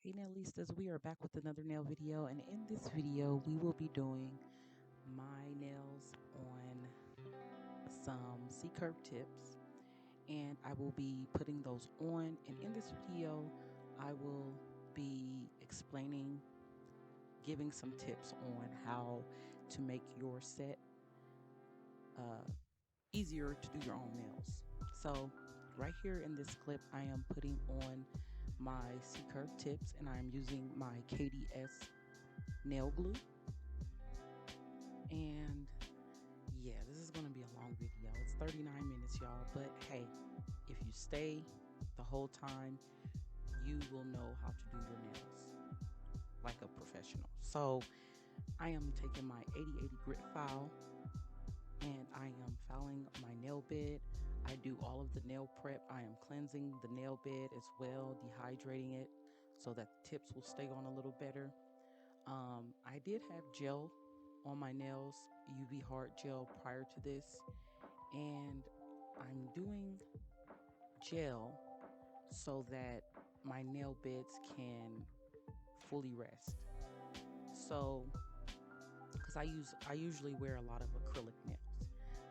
Hey Nailistas, we are back with another nail video, and in this video we will be doing my nails on some C-curve tips, and I will be putting those on. And in this video I will be explaining, giving some tips on how to make your set easier to do your own nails. So right here in this clip I am putting on my C-curve tips, and I am using my KDS nail glue. And yeah, this is going to be a long video. It's 39 minutes, y'all. But hey, if you stay the whole time, you will know how to do your nails like a professional. So I am taking my 8080 grit file and I am filing my nail bed. I do all of the nail prep. I am cleansing the nail bed as well, dehydrating it so that the tips will stay on a little better. I did have gel on my nails, UV hard gel, prior to this, and I'm doing gel so that my nail beds can fully rest. So because I usually wear a lot of acrylic nails.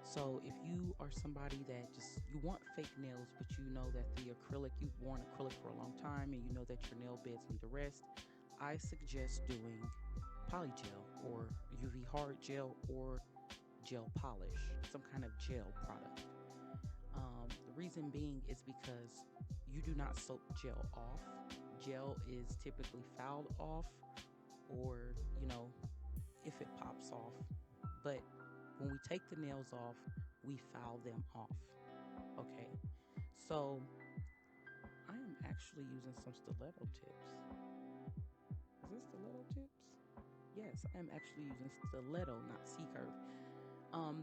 So if you are somebody that you want fake nails, but you know that the acrylic, you've worn acrylic for a long time and you know that your nail beds need to rest, I suggest doing polygel or UV hard gel or gel polish, some kind of gel product. The reason being is because you do not soak gel off. Gel is typically fouled off, or if it pops off. But when we take the nails off, we foul them off. Okay, so I am actually using some stiletto tips. Is this stiletto tips? Yes, I am actually using stiletto, not C-curve.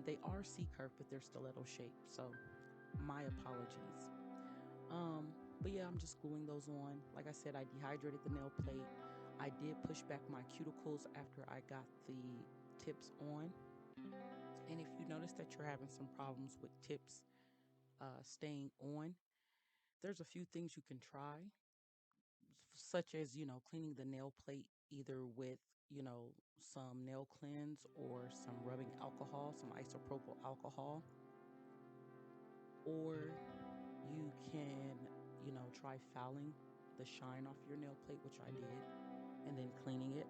They are C-curve, but they're stiletto shaped, so my apologies. But yeah, I'm just gluing those on. Like I said, I dehydrated the nail plate. I did push back my cuticles after I got the tips on. And if you notice that you're having some problems with tips staying on, there's a few things you can try, such as, cleaning the nail plate either with, some nail cleanse or some rubbing alcohol, some isopropyl alcohol. Or you can, try fouling the shine off your nail plate, which I did, and then cleaning it.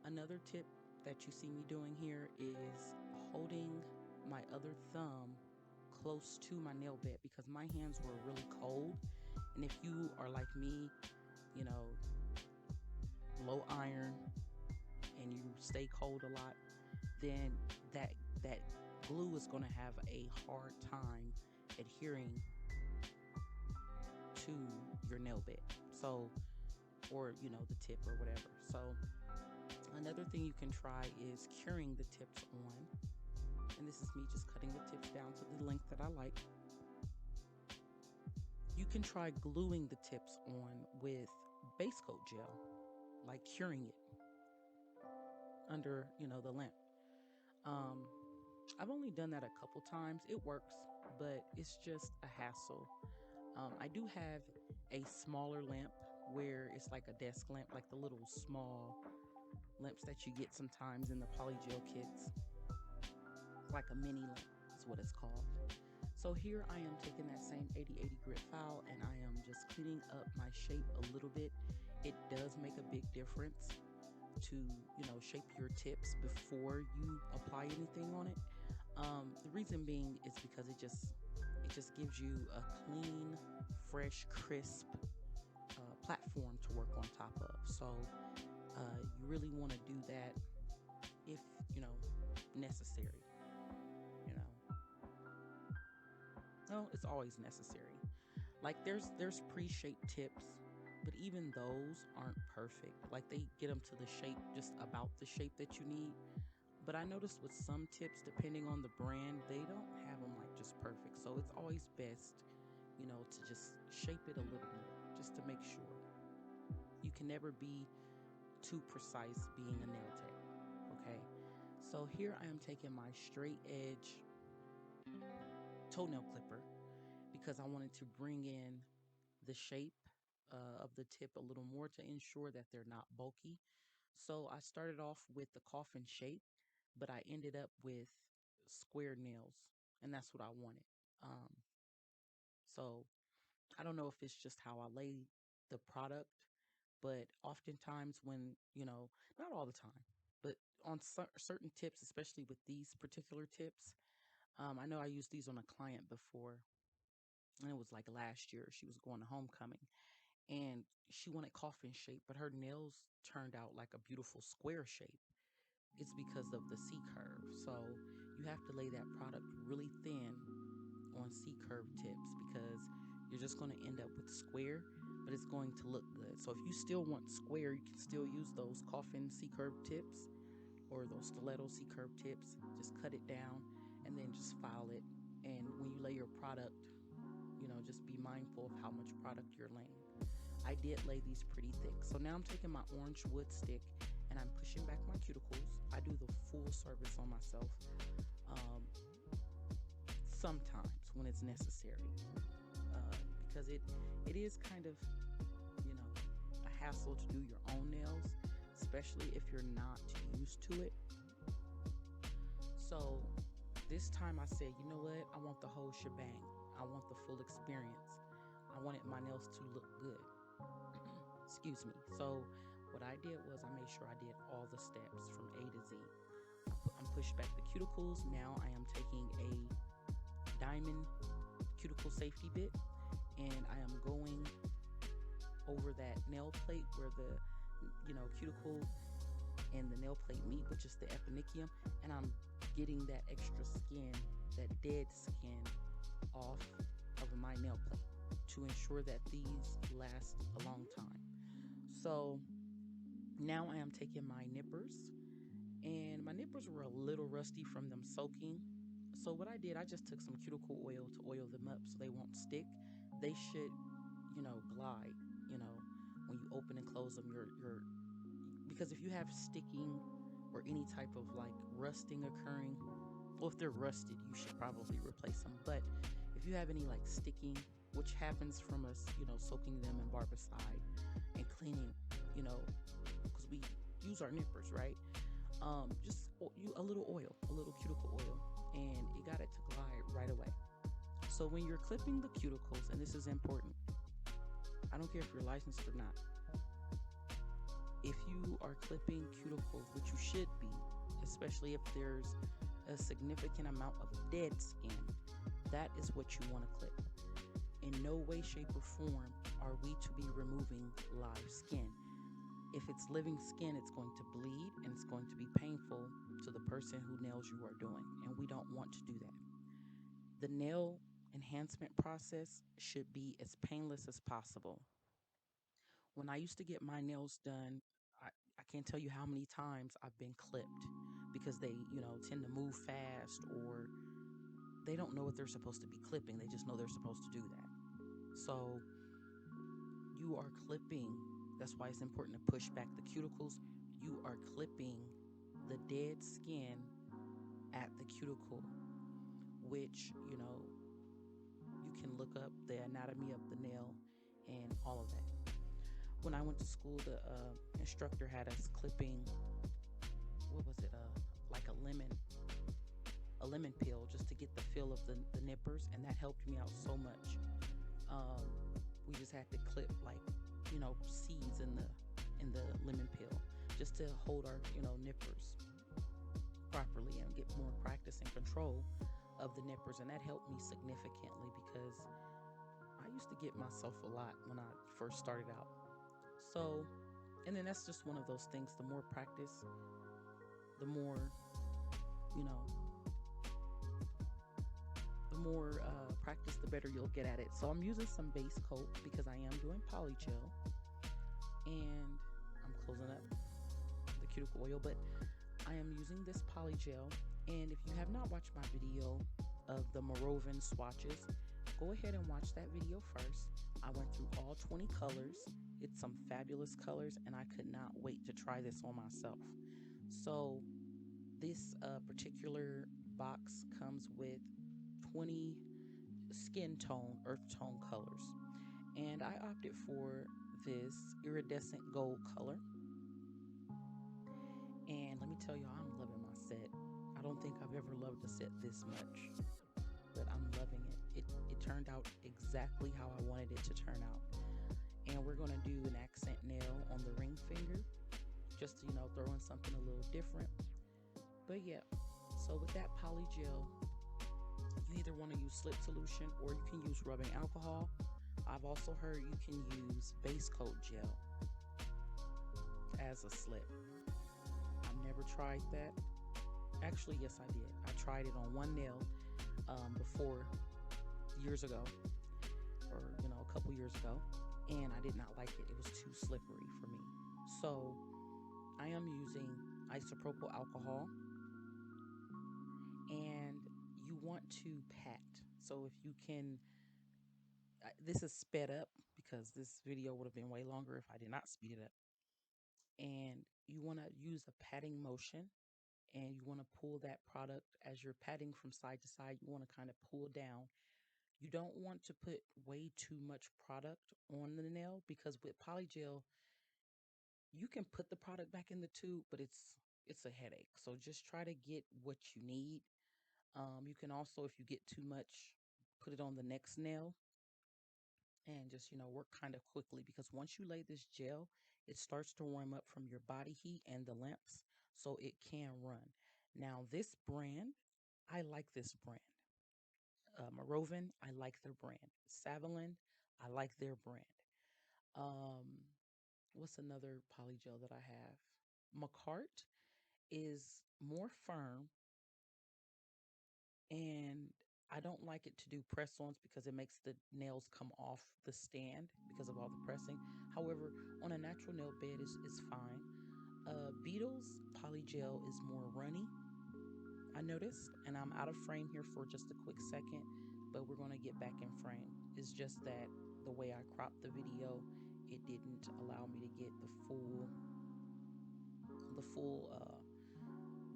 Another tip that you see me doing here is holding my other thumb close to my nail bed, because my hands were really cold. And if you are like me, you know, low iron, and you stay cold a lot, then that glue is going to have a hard time adhering to your nail bed, so, or the tip or whatever. So another thing you can try is curing the tips on, and this is me just cutting the tips down to the length that I like. You can try gluing the tips on with base coat gel, like curing it under the lamp. I've only done that a couple times. It works, but it's just a hassle. I do have a smaller lamp where it's like a desk lamp, like the little small lamps that you get sometimes in the polygel kits. It's like a mini lamp is what it's called. So here I am taking that same 8080 grit file, and I am just cleaning up my shape a little bit. It does make a big difference to shape your tips before you apply anything on it. The reason being is because it just gives you a clean, fresh, crisp platform to work on top of. So you really want to do that if necessary. No, it's always necessary. Like there's pre-shaped tips, but even those aren't perfect. Like they get them to the shape, just about the shape that you need. But I noticed with some tips, depending on the brand, they don't have them like just perfect. So it's always best, to just shape it a little more, just to make sure. You can never be too precise being a nail tech, okay? So here I am taking my straight edge toenail clipper, because I wanted to bring in the shape of the tip a little more to ensure that they're not bulky. So I started off with the coffin shape, but I ended up with square nails, and that's what I wanted. Um, so I don't know if it's just how I lay the product, but oftentimes when, not all the time, but on certain tips, especially with these particular tips, I know I used these on a client before, and it was like last year. She was going to homecoming, and she wanted coffin shape, but her nails turned out like a beautiful square shape. It's because of the C curve. So you have to lay that product really thin on C curve tips because you're just going to end up with square, but it's going to look good. So if you still want square, you can still use those coffin C curve tips or those stiletto C curve tips. Just cut it down and then just file it. And when you lay your product, just be mindful of how much product you're laying. I did lay these pretty thick. So now I'm taking my orange wood stick and I'm pushing back my cuticles. I do the full service on myself sometimes when it's necessary because it is kind of, a hassle to do your own nails, especially if you're not used to it. So this time I said, you know what? I want the whole shebang. I want the full experience. I wanted my nails to look good. Excuse me. So what I did was I made sure I did all the steps from A to Z. I'm pushed back the cuticles. Now I am taking a diamond cuticle safety bit and I am going over that nail plate where the cuticle and the nail plate meet, which is the eponychium, and I'm getting that extra skin, that dead skin off of my nail plate to ensure that these last a long time. So now I am taking my nippers, and my nippers were a little rusty from them soaking. So what I did, I just took some cuticle oil to oil them up so they won't stick. They should, glide, when you open and close them, because if you have sticking or any type of like rusting occurring, well, if they're rusted, you should probably replace them. But if you have any like sticking, which happens from us, soaking them in barbicide and cleaning, because we use our nippers, right? Just a little oil, a little cuticle oil, and it got it to glide right away. So when you're clipping the cuticles, and this is important, I don't care if you're licensed or not. If you are clipping cuticles, which you should be, especially if there's a significant amount of dead skin, that is what you want to clip. In no way, shape, or form are we to be removing live skin. If it's living skin, it's going to bleed and it's going to be painful to the person who nails you are doing, and we don't want to do that. The nail enhancement process should be as painless as possible. When I used to get my nails done, I can't tell you how many times I've been clipped because they, tend to move fast or they don't know what they're supposed to be clipping. They just know they're supposed to do that. So you are clipping. That's why it's important to push back the cuticles. You are clipping the dead skin at the cuticle, which, you can look up the anatomy of the nail and all of that. When I went to school, the instructor had us clipping, what was it, like a lemon peel, just to get the feel of the nippers, and that helped me out so much. We just had to clip like, seeds in the lemon peel just to hold our, nippers properly and get more practice and control of the nippers, and that helped me significantly because I used to get myself a lot when I first started out. So, and then that's just one of those things. The more practice, the more, you know, practice, the better you'll get at it. So I'm using some base coat because I am doing polygel, and I'm closing up the cuticle oil, but I am using this polygel. And if you have not watched my video of the Moravian swatches, go ahead and watch that video first. I went through all 20 colors. It's some fabulous colors, and I could not wait to try this on myself. So this particular box comes with 20 skin tone, earth tone colors. And I opted for this iridescent gold color. And let me tell y'all, I'm loving my set. I don't think I've ever loved a set this much, but I'm loving it. It turned out exactly how I wanted it to turn out. And we're going to do an accent nail on the ring finger, just to, throw in something a little different. But yeah, so with that polygel, you either want to use slip solution or you can use rubbing alcohol. I've also heard you can use base coat gel as a slip. I've never tried that. Actually, yes, I did. I tried it on one nail before, years ago, or a couple years ago, and I did not like it. It was too slippery for me. So I am using isopropyl alcohol, and you want to pat. So if you can, this is sped up because this video would have been way longer if I did not speed it up. And you want to use a patting motion, and you want to pull that product as you're patting from side to side. You want to kind of pull down. You don't want to put way too much product on the nail, because with polygel, you can put the product back in the tube, but it's a headache. So just try to get what you need. You can also, if you get too much, put it on the next nail and just, work kind of quickly, because once you lay this gel, it starts to warm up from your body heat and the lamps, so it can run. Now, this brand, I like this brand. Morovin, I like their brand. Savalin, I like their brand. Um, what's another polygel that I have? Macart is more firm, and I don't like it to do press-ons because it makes the nails come off the stand because of all the pressing. However, on a natural nail bed is fine. Beetles polygel is more runny, I noticed, and I'm out of frame here for just a quick second, but we're going to get back in frame. It's just that the way I cropped the video, it didn't allow me to get the full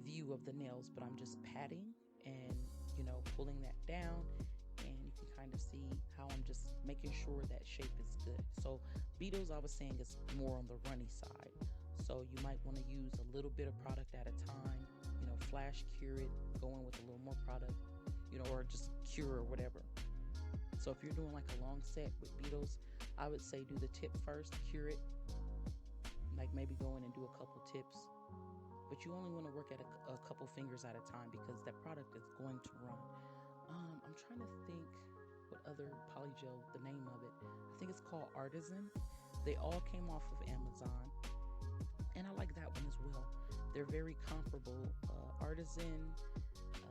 view of the nails, but I'm just patting and pulling that down, and you can kind of see how I'm just making sure that shape is good. So Beetles, I was saying, is more on the runny side, so you might want to use a little bit of product at a time, flash cure it, go in with a little more product, or just cure or whatever. So if you're doing like a long set with Beetles, I would say do the tip first, cure it, like maybe go in and do a couple tips, but you only want to work at a couple fingers at a time because that product is going to run. I'm trying to think what other polygel, the name of it. I think it's called Artisan. They all came off of Amazon, and I like that one as well. They're very comparable. Artisan,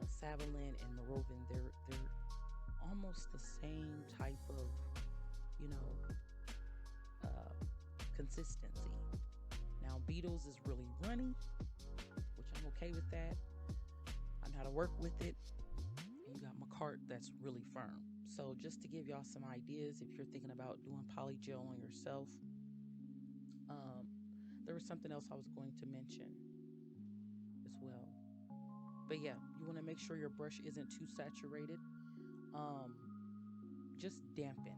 Savalin, and Morovin, they're almost the same type of, you know, uh, consistency. Now, Beetles is really runny, which I'm okay with that. I know how to work with it. And you got Macart that's really firm. So just to give y'all some ideas, if you're thinking about doing polygel on yourself, um, there was something else I was going to mention as well. But yeah, you want to make sure your brush isn't too saturated. Um, just dampen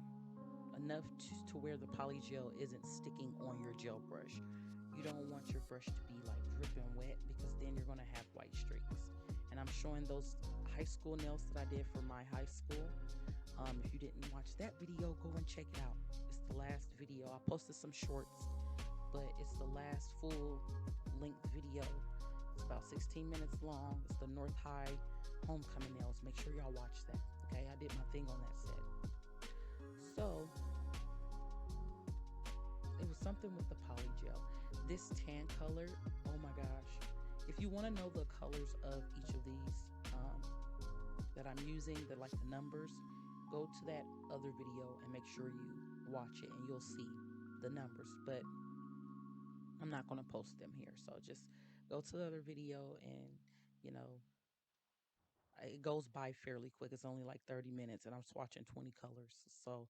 enough to where the polygel isn't sticking on your gel brush. You don't want your brush to be like dripping wet, because then you're going to have white streaks. And I'm showing those high school nails that I did for my high school. If you didn't watch that video, go and check it out. It's the last video. I posted some shorts, but it's the last full length video. It's about 16 minutes long. It's the North High homecoming nails. Make sure y'all watch that. Okay, I did my thing on that set. So it was something with the polygel. This tan color, oh my gosh. If you want to know the colors of each of these that I'm using, like the numbers, go to that other video and make sure you watch it, and you'll see the numbers. But I'm not going to post them here. So just go to the other video, and, you know, it goes by fairly quick. It's only like 30 minutes, and I'm swatching 20 colors. So,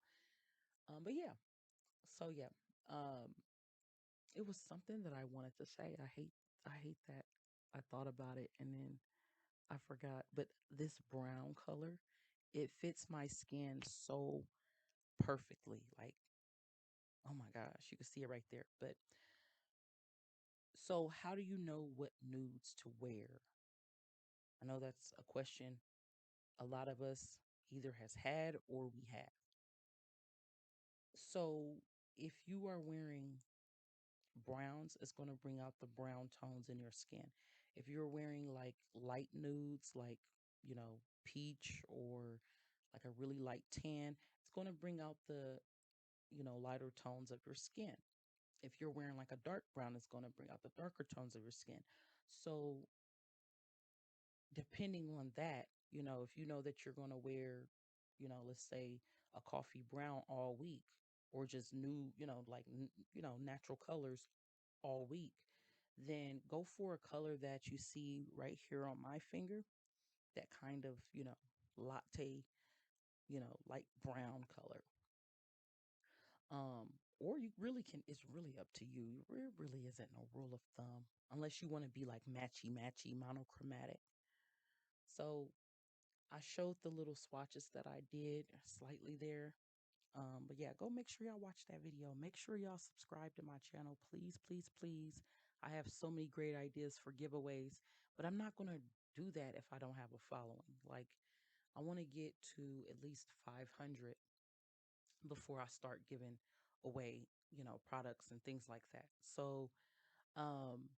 but yeah. So yeah, it was something that I wanted to say. I hate that I thought about it and then I forgot. But this brown color, it fits my skin so perfectly. Like, Oh my gosh, you can see it right there. But so, how do you know what nudes to wear? I know that's a question a lot of us either has had or we have. So, if you are wearing browns, it's going to bring out the brown tones in your skin. If you're wearing like light nudes, like, peach or like a really light tan, it's going to bring out the, lighter tones of your skin. If you're wearing like a dark brown, it's going to bring out the darker tones of your skin. So, depending on that, if you know that you're going to wear, let's say a coffee brown all week or just new, natural colors all week, then go for a color that you see right here on my finger, that kind of, latte, light brown color. Or you really can, it's really up to you. There really isn't no rule of thumb unless you want to be like matchy matchy monochromatic. So I showed the little swatches that I did slightly there. But yeah, go make sure y'all watch that video. Make sure y'all subscribe to my channel. Please, please, please. I have so many great ideas for giveaways, but I'm not going to do that if I don't have a following. Like, I want to get to at least 500 before I start giving away, products and things like that. So, um,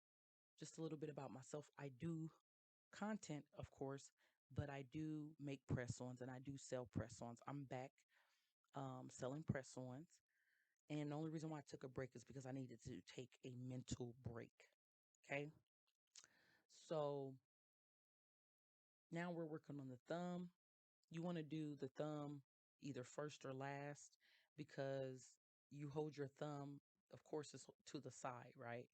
just a little bit about myself. I do content, of course, but I do make press ons and I do sell press ons. I'm back selling press ons. And the only reason why I took a break is because I needed to take a mental break. Okay. So now we're working on the thumb. You want to do the thumb either first or last because you hold your thumb, of course, it's to the side, right?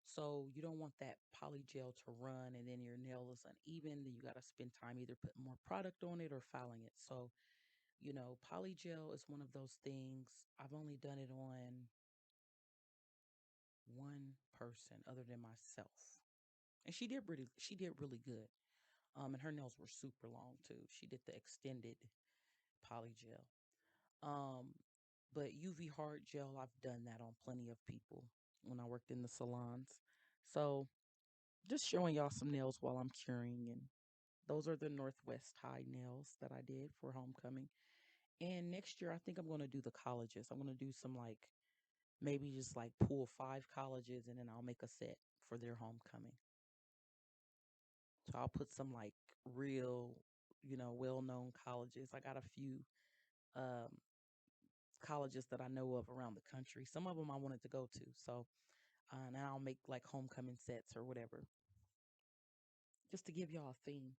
So you don't want that polygel to run and then your nail is uneven. Then you got to spend time either putting more product on it or filing it. So, polygel is one of those things. I've only done it on one person other than myself. And she did really good. And her nails were super long too. She did the extended polygel. Um, but UV hard gel, I've done that on plenty of people when I worked in the salons. So just showing y'all some nails while I'm curing. And those are the Northwest High nails that I did for homecoming. And next year, I think I'm going to do the colleges. I'm going to do some like maybe just like pull 5 colleges and then I'll make a set for their homecoming. So I'll put some like real, well known colleges. I got a few um, colleges that I know of around the country. Some of them I wanted to go to. So now I'll make like homecoming sets or whatever, just to give y'all a theme.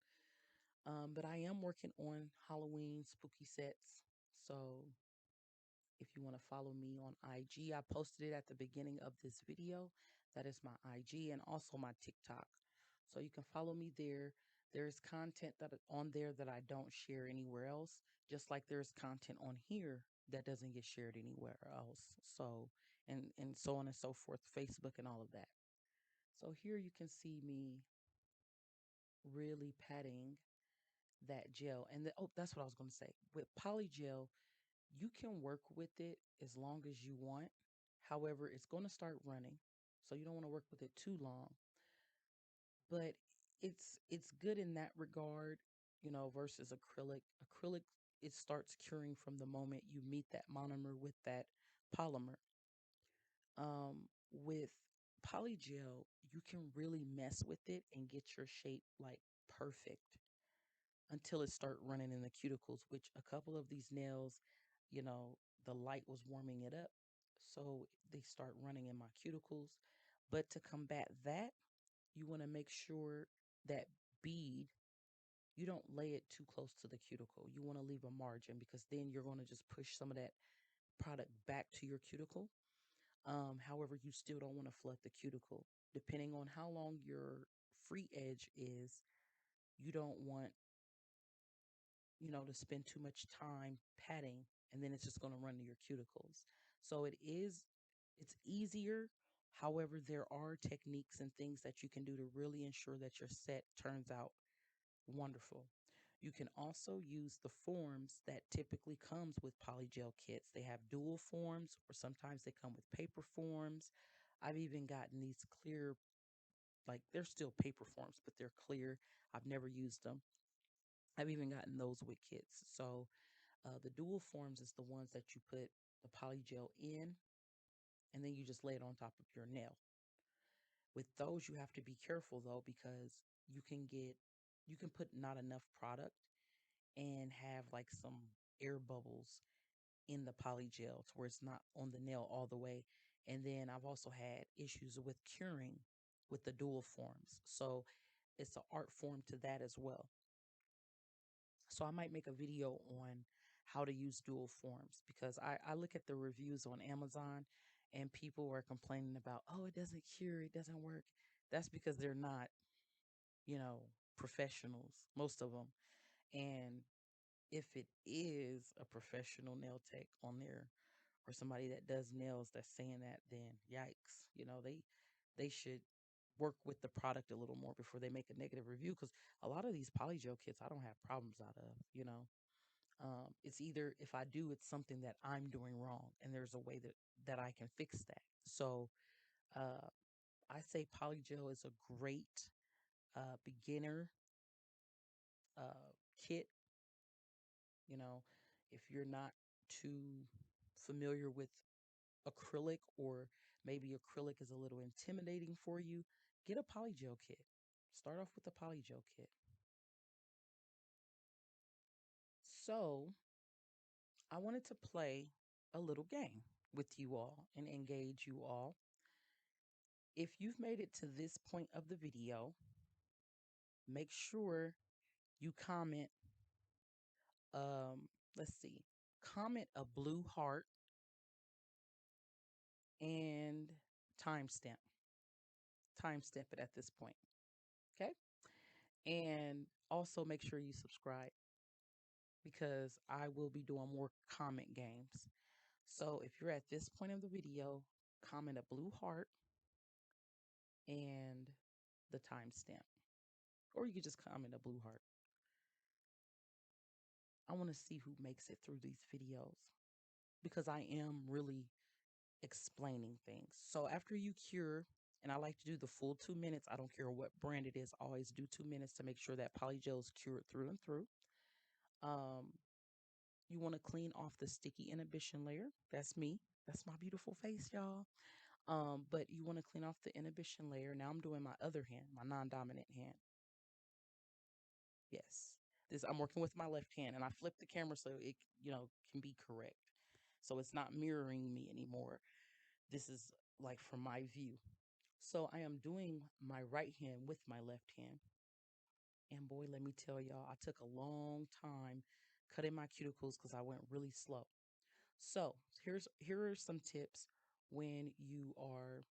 But I am working on Halloween spooky sets. So if you want to follow me on IG, I posted it at the beginning of this video. That is my IG and also my TikTok. So you can follow me there. There's content that on there that I don't share anywhere else, just like there's content on here that doesn't get shared anywhere else. So and so on and so forth, Facebook and all of that. So here you can see me really patting that gel. And that's what I was going to say. With polygel, you can work with it as long as you want. However, it's going to start running. So you don't want to work with it too long. But it's good in that regard, versus acrylic. Acrylic, it starts curing from the moment you meet that monomer with that polymer. With polygel, you can really mess with it and get your shape like perfect until it start running in the cuticles, which a couple of these nails, the light was warming it up. So they start running in my cuticles. But to combat that, you want to make sure that bead, you don't lay it too close to the cuticle. You want to leave a margin because then you're going to just push some of that product back to your cuticle. However, you still don't want to flood the cuticle. Depending on how long your free edge is, you don't want, to spend too much time patting and then it's just going to run to your cuticles. So it's easier. However, there are techniques and things that you can do to really ensure that your set turns out wonderful. You can also use the forms that typically comes with polygel kits. They have dual forms, or sometimes they come with paper forms. I've even gotten these clear, like they're still paper forms, but they're clear. I've never used them. I've even gotten those with kits. So the dual forms is the ones that you put the polygel in, and then you just lay it on top of your nail. With those, you have to be careful though, because you can get, you can put not enough product and have like some air bubbles in the polygel to where it's not on the nail all the way. And then I've also had issues with curing with the dual forms. So it's an art form to that as well. So I might make a video on how to use dual forms, because I look at the reviews on Amazon and people are complaining about, oh, it doesn't cure, it doesn't work. That's because they're not, you know, professionals, most of them. And if it is a professional nail tech on there, or somebody that does nails that's saying that, then yikes, they should work with the product a little more before they make a negative review, because a lot of these polygel kits I don't have problems out of. It's either, if I do, it's something that I'm doing wrong and there's a way that I can fix that. So uh, I say polygel is a great beginner kit. You know, if you're not too familiar with acrylic, or maybe acrylic is a little intimidating for you, get a polygel kit. Start off with a polygel kit. So I wanted to play a little game with you all and engage you all. If you've made it to this point of the video, make sure you comment, let's see, comment a blue heart and timestamp. Timestamp it at this point. Okay. And also make sure you subscribe, because I will be doing more comment games. So if you're at this point of the video, comment a blue heart and the timestamp. Or you could just comment a blue heart. I want to see who makes it through these videos, because I am really explaining things. So after you cure, and I like to do the full 2 minutes, I don't care what brand it is, I always do 2 minutes to make sure that polygel is cured through and through. You want to clean off the sticky inhibition layer. That's me. That's my beautiful face, y'all. But you want to clean off the inhibition layer. Now I'm doing my other hand, my non-dominant hand. Yes. I'm working with my left hand, and I flip the camera so it, can be correct. So it's not mirroring me anymore. This is like from my view. So I am doing my right hand with my left hand. And boy, let me tell y'all, I took a long time cutting my cuticles because I went really slow. So here are some tips when you are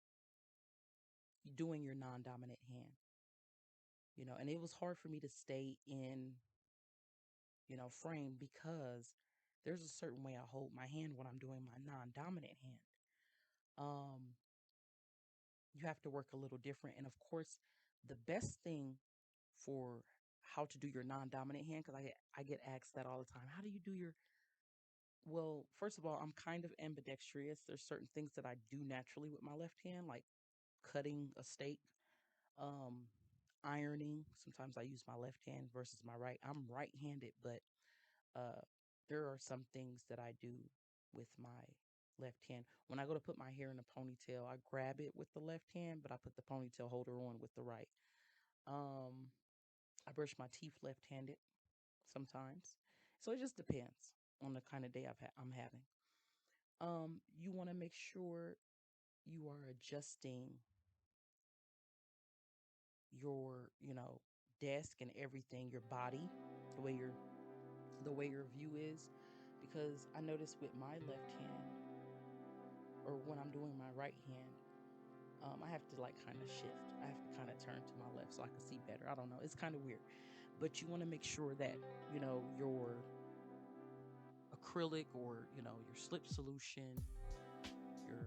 doing your non-dominant hand. And it was hard for me to stay in, frame, because there's a certain way I hold my hand when I'm doing my non-dominant hand. You have to work a little different. And of course, the best thing for how to do your non-dominant hand, because I get asked that all the time. How do you do your, well, first of all, I'm kind of ambidextrous. There's certain things that I do naturally with my left hand, like cutting a steak, um, ironing. Sometimes I use my left hand versus my right. I'm right-handed, but uh, there are some things that I do with my left hand. When I go to put my hair in a ponytail, I grab it with the left hand, but I put the ponytail holder on with the right. I brush my teeth left-handed sometimes. So it just depends on the kind of day I'm having. You want to make sure you are adjusting your, desk and everything, your body, the way your view is, because I notice with my left hand, or when I'm doing my right hand, I have to like kind of shift. I have to kind of turn to my left so I can see better. I don't know. It's kind of weird, but you want to make sure that, your acrylic, or, your slip solution, your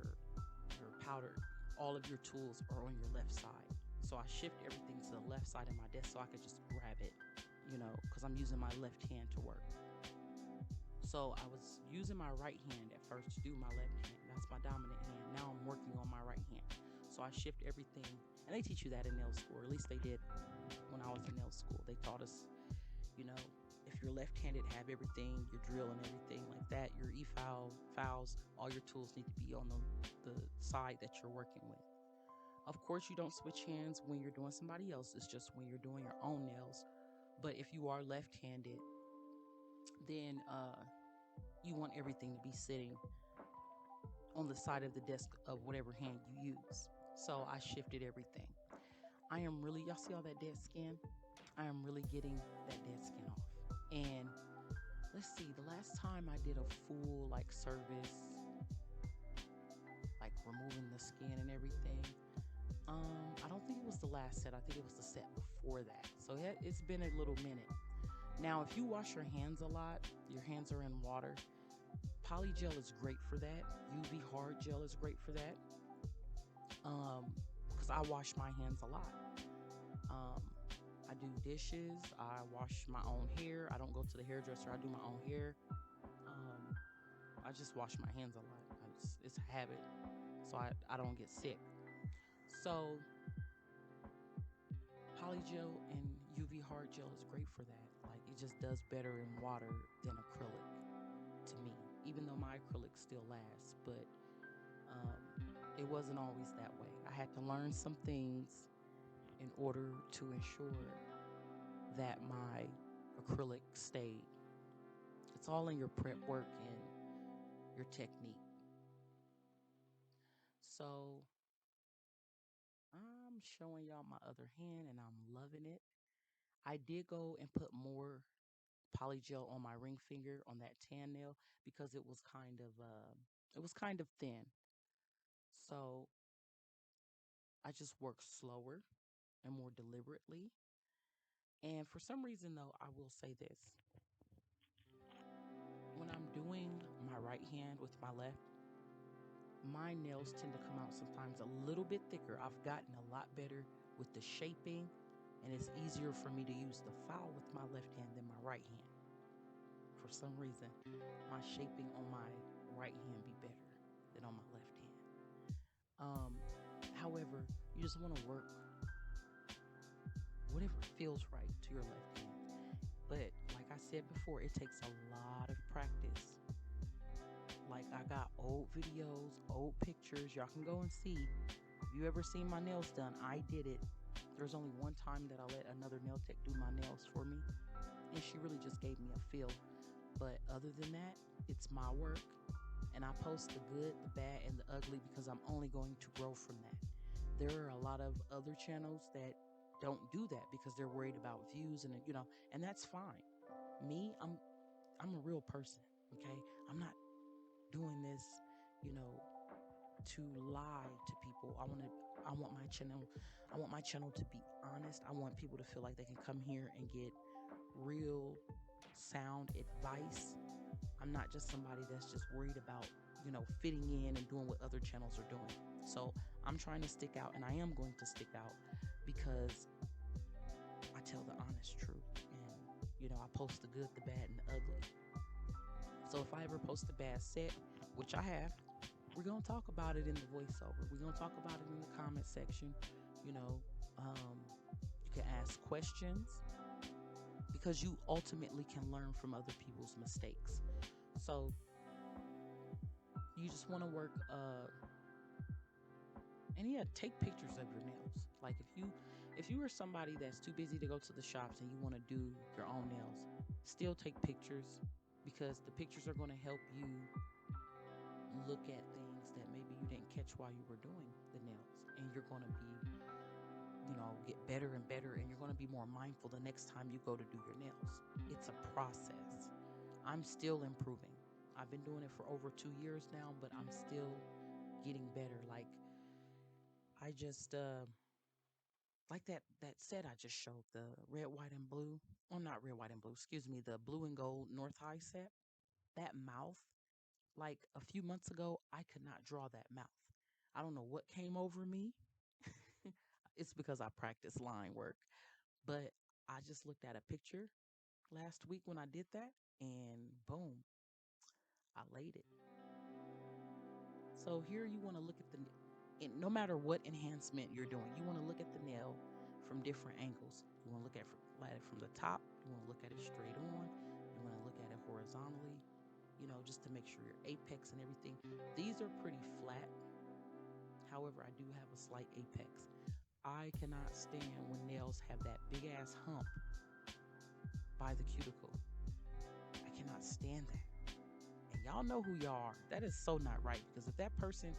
powder, all of your tools are on your left side. So I shift everything to the left side of my desk so I could just grab it, because I'm using my left hand to work. So I was using my right hand at first to do my left hand. That's my dominant hand. Now I'm working on my right hand. So I shift everything. And they teach you that in nail school, or at least they did when I was in nail school. They taught us, you know, if you're left-handed, have everything, your drill and everything like that, your files, all your tools need to be on the side that you're working with. Of course, you don't switch hands when you're doing somebody else's, just when you're doing your own nails. But if you are left-handed, then you want everything to be sitting on the side of the desk of whatever hand you use. So I shifted everything. I am really, y'all see all that dead skin? I am really getting that dead skin off. And let's see, the last time I did a full like service, like removing the skin and everything, I don't think it was the last set. I think it was the set before that. So it's been a little minute. Now, if you wash your hands a lot, your hands are in water, Polygel is great for that. UV hard gel is great for that. Because I wash my hands a lot. I do dishes. I wash my own hair. I don't go to the hairdresser. I do my own hair. I just wash my hands a lot. It's a habit, so I don't get sick. So Polygel and UV hard gel is great for that. Like it just does better in water than acrylic to me, even though my acrylic still lasts. But it wasn't always that way. I had to learn some things in order to ensure that my acrylic stayed. It's all in your prep work and your technique. So I'm showing y'all my other hand and I'm loving it. I did go and put more polygel on my ring finger on that tan nail because it was kind of thin. So I just work slower and more deliberately. And for some reason though, I will say this. When I'm doing my right hand with my left, my nails tend to come out sometimes a little bit thicker. I've gotten a lot better with the shaping, and it's easier for me to use the file with my left hand than my right hand. For some reason, my shaping on my right hand be better than on my left hand. However, you just want to work whatever feels right to your left hand. But like I said before, it takes a lot of practice. Like I got old videos, old pictures. Y'all can go and see. If you ever seen my nails done, I did it. There's only one time that I let another nail tech do my nails for me, and she really just gave me a feel. But other than that, it's my work, and I post the good, the bad, and the ugly because I'm only going to grow from that. There are a lot of other channels that don't do that because they're worried about views and and that's fine. Me, I'm a real person, okay? I'm not doing this, you know, to lie to people. I want my channel to be honest. I want people to feel like they can come here and get real sound advice. I'm not just somebody that's just worried about, fitting in and doing what other channels are doing. So I'm trying to stick out, and I am going to stick out because I tell the honest truth. And, I post the good, the bad, and the ugly. So if I ever post a bad set, which I have, we're going to talk about it in the voiceover. We're going to talk about it in the comment section. You can ask questions because you ultimately can learn from other people's mistakes. So you just want to work, and yeah, take pictures of your nails. Like if you are somebody that's too busy to go to the shops and you want to do your own nails, still take pictures because the pictures are going to help you look at things that maybe you didn't catch while you were doing the nails, and you're going to be get better and better, and you're going to be more mindful the next time you go to do your nails. It's a process. I'm still improving. I've been doing it for over 2 years now, but I'm still getting better. Like I just like that set I just showed, the red, white, and blue. Oh, not red, white, and blue. Excuse me, the blue and gold North High set. That mouth, like a few months ago, I could not draw that mouth. I don't know what came over me. It's because I practice line work. But I just looked at a picture last week when I did that, and boom, I laid it. So here you want to look at no matter what enhancement you're doing, you want to look at the nail from different angles. You want to look at it from the top. You want to look at it straight on. You want to look at it horizontally, just to make sure your apex and everything. These are pretty flat. However, I do have a slight apex. I cannot stand when nails have that big ass hump by the cuticle. I cannot stand that. And y'all know who y'all are. That is so not right, because if that person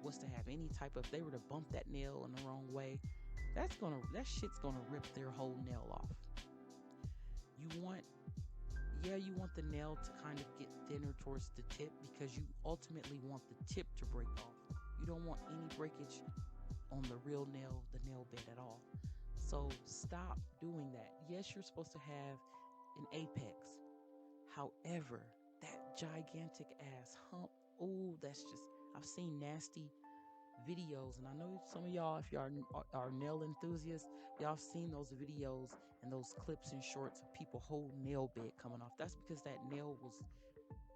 was to have any type of, they were to bump that nail in the wrong way, that shit's gonna rip their whole nail off. You want the nail to kind of get thinner towards the tip, because you ultimately want the tip to break off. You don't want any breakage on the real nail, the nail bed at all. So stop doing that. Yes, you're supposed to have an apex. However, that gigantic ass hump, oh, I've seen nasty videos, and I know some of y'all, if y'all are nail enthusiasts, y'all have seen those videos and those clips and shorts of people whole nail bed coming off. That's because that nail was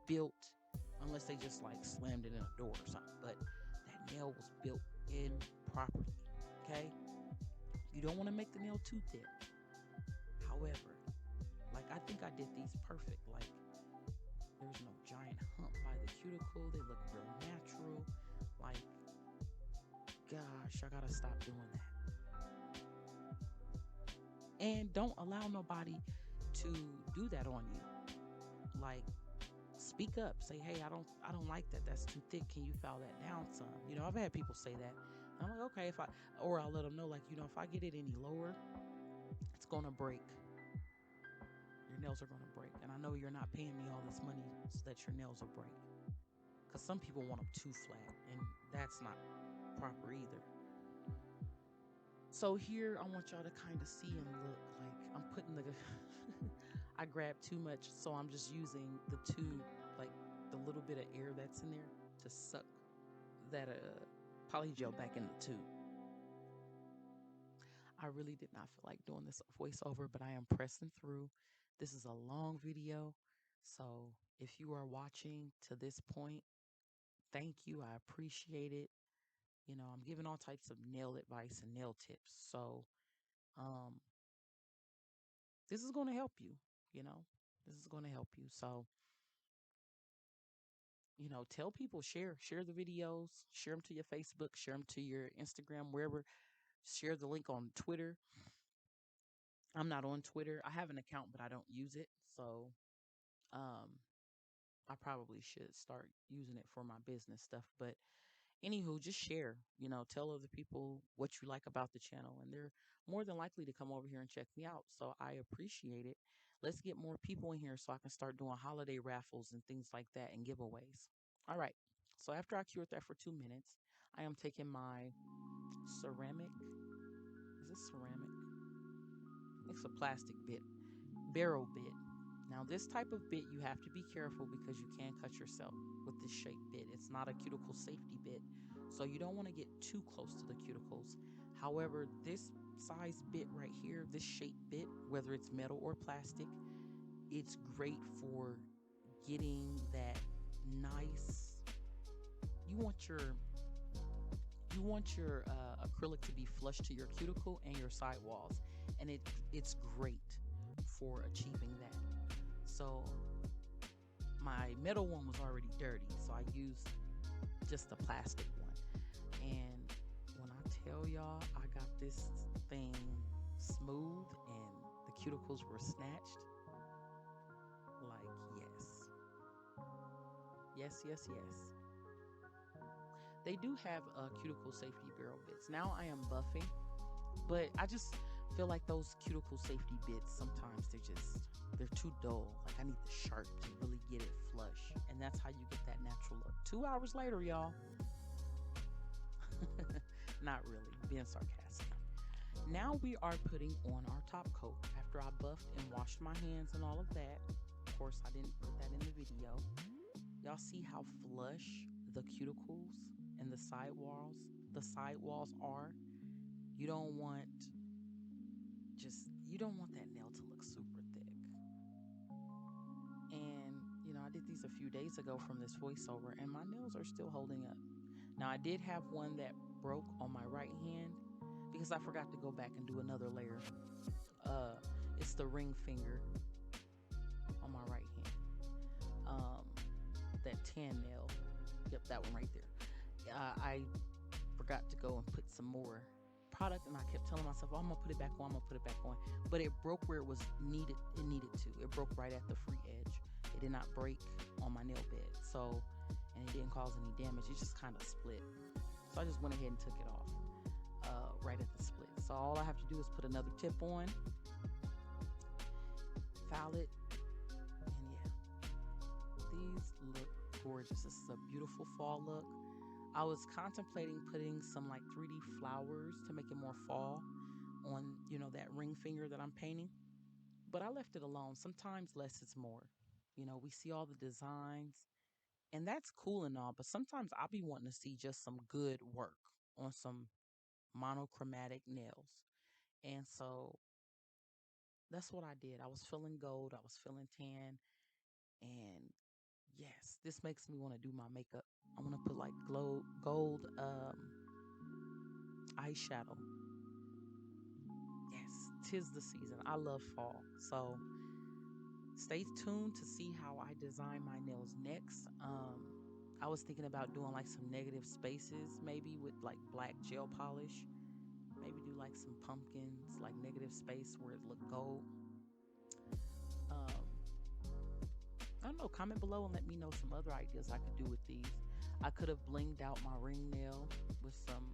built, unless they just like slammed it in a door or something, but that nail was built improperly. Okay, you don't want to make the nail too thick. However, like, I think I did these perfect. Like, there's no giant hump by the cuticle. They look real natural. Like, gosh, I gotta stop doing that. And don't allow nobody to do that on you. Like, speak up. Say, hey, I don't like that. That's too thick. Can you file that down some? I've had people say that. I'm like, okay, or I'll let them know, like, if I get it any lower, it's gonna break. Your nails are gonna break. And I know you're not paying me all this money so that your nails will break. Because some people want them too flat, and that's not proper either. So here, I want y'all to kind of see and look. Like, I'm putting I grabbed too much, so I'm just using the tube, like the little bit of air that's in there, to suck that polygel back in the tube. I really did not feel like doing this voiceover, but I am pressing through. This is a long video, so if you are watching to this point, thank you. I appreciate it. I'm giving all types of nail advice and nail tips. So, um, this is going to help you, you know, this is going to help you. So, tell people, share the videos, share them to your Facebook, share them to your Instagram, wherever, share the link on Twitter. I'm not on Twitter. I have an account, but I don't use it. So, um, I probably should start using it for my business stuff. But anywho, just share, tell other people what you like about the channel, and they're more than likely to come over here and check me out. So I appreciate it. Let's get more people in here so I can start doing holiday raffles and things like that and giveaways. All right. So after I cured that for 2 minutes, I am taking my ceramic. Is this ceramic? It's a plastic bit, barrel bit. Now, this type of bit, you have to be careful because you can cut yourself with this shape bit. It's not a cuticle safety bit, so you don't want to get too close to the cuticles. However, this size bit right here, this shape bit, whether it's metal or plastic, it's great for getting that nice. You want your acrylic to be flush to your cuticle and your sidewalls, and it's great for achieving that. So my metal one was already dirty, so I used just the plastic one. And when I tell y'all, I got this thing smooth and the cuticles were snatched, like, yes. They do have cuticle safety barrel bits. Now I am buffing, but I just feel like those cuticle safety bits, sometimes they're too dull. Like, I need the sharp to really get it flush, and that's how you get that natural look. 2 hours later, y'all. Not really, being sarcastic. Now we are putting on our top coat after I buffed and washed my hands and all of that. Of course, I didn't put that in the video. Y'all see how flush the cuticles and the sidewalls are. You don't want that nail to look super thick. And, I did these a few days ago from this voiceover, and my nails are still holding up. Now, I did have one that broke on my right hand because I forgot to go back and do another layer. Uh, it's the ring finger on my right hand. Um, that tan nail. Yep, that one right there. I forgot to go and put some more product, and I kept telling myself, "Oh, I'm gonna put it back on. I'm gonna put it back on." But it broke where it was needed. It needed to. It broke right at the free edge. It did not break on my nail bed. So, and it didn't cause any damage. It just kind of split. So I just went ahead and took it off right at the split. So all I have to do is put another tip on, file it, and yeah, these look gorgeous. This is a beautiful fall look. I was contemplating putting some like 3D flowers to make it more fall on, that ring finger that I'm painting, but I left it alone. Sometimes less is more. We see all the designs, and that's cool and all, but sometimes I'll be wanting to see just some good work on some monochromatic nails. And so that's what I did. I was feeling gold, I was feeling tan, and yes, this makes me want to do my makeup. I want to put like gold eyeshadow. Yes, tis the season. I love fall. So stay tuned to see how I design my nails next. I was thinking about doing like some negative spaces, maybe with like black gel polish. Maybe do like some pumpkins, like negative space where it look gold. Um, I don't know. Comment below and let me know some other ideas I could do with these. I could have blinged out my ring nail with some.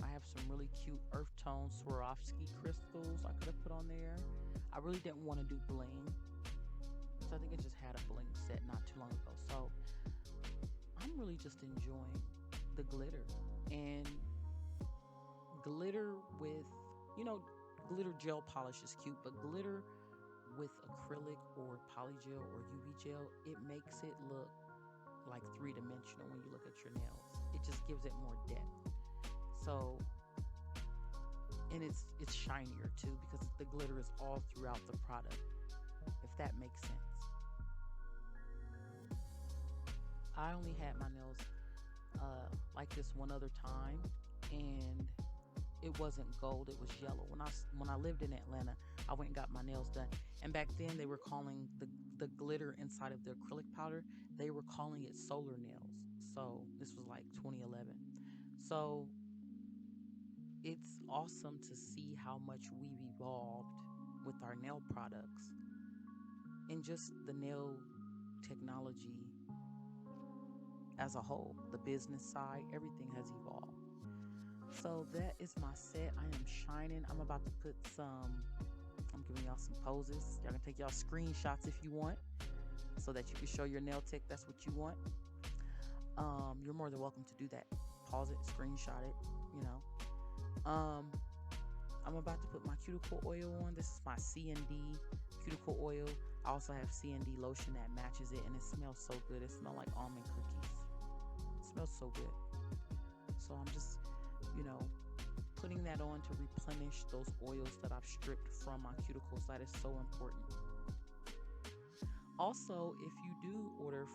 I have some really cute earth tone Swarovski crystals I could have put on there. I really didn't want to do bling, so I think I just had a bling set not too long ago. So I'm really just enjoying the glitter, and glitter with, you know, glitter gel polish is cute, but glitter with acrylic or polygel or UV gel, it makes it look like three-dimensional when you look at your nails. It just gives it more depth. So, and it's shinier too because the glitter is all throughout the product, if that makes sense. I only had my nails like this one other time, and it wasn't gold, it was yellow. When I lived in Atlanta, I went and got my nails done, and back then they were calling the glitter inside of the acrylic powder, they were calling it solar nails. So this was like 2011. So it's awesome to see how much we've evolved with our nail products, and just the nail technology as a whole. The business side, everything has evolved. So that is my set. I am shining. I'm about to put some, I'm giving y'all some poses. Y'all can take y'all screenshots if you want so that you can show your nail tech that's what you want. You're more than welcome to do that. Pause it, screenshot it, you know. I'm about to put my cuticle oil on. This is my C&D cuticle oil. I also have C&D lotion that matches it, and it smells so good. It smells like almond cookies. It smells so good. So I'm just, you know, putting that on to replenish those oils that I've stripped from my cuticles. That is so important. Also, if you do order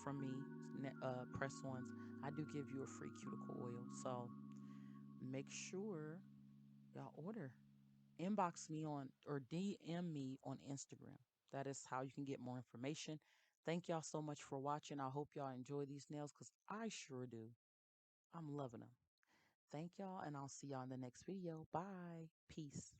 from me, press-ons, I do give you a free cuticle oil. So make sure y'all order. Inbox me on or DM me on Instagram. That is how you can get more information. Thank y'all so much for watching. I hope y'all enjoy these nails because I sure do. I'm loving them. Thank y'all, and I'll see y'all in the next video. Bye. Peace.